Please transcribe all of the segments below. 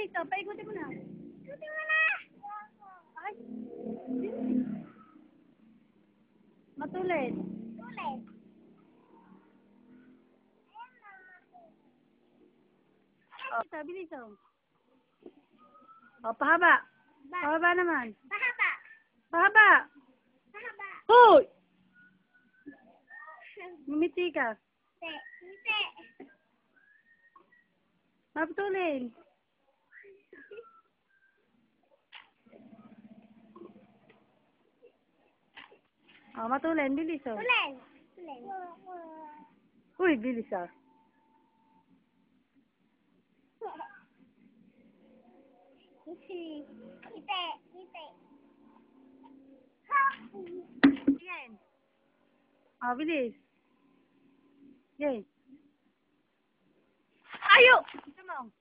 bilis. Oh, paikutin mo na. Ikutin mo na. Ay. Matulid. Tulis. Oh, bilis oh. Oh, pahaba. Pahaba naman. Pahaba. Pahaba. Pahaba. Hoy! Ngumiti ka. Hindi. Maputulin. Oh, matulin. Bilis oh. Tulis. Tulis. Uy, bilis ah. Ngiti. Ngiti. Yan. Oh, bilis. Yan. Ayo! Ito mo.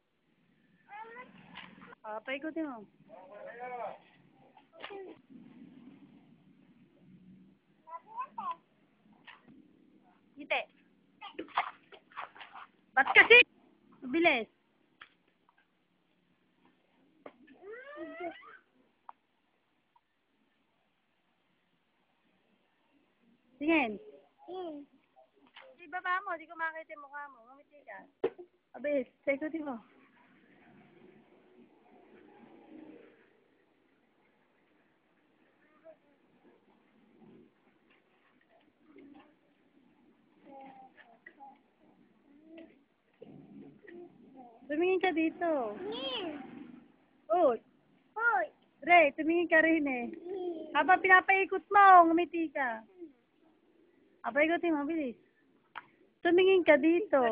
Oh, paikutin mo. Ngiti. Ba't kasi? Bilis. Tingin. Di baba mo, di ko makita yung mukha mo. Ngumiti ka. Abis, paikutin mo. Tumingin ka dito. Uy. Hoy. Ray, tumingin ka rin eh. Habang pinapaikot mo, ngumiti ka. Paikutin mo, bilis. Tumingin ka dito.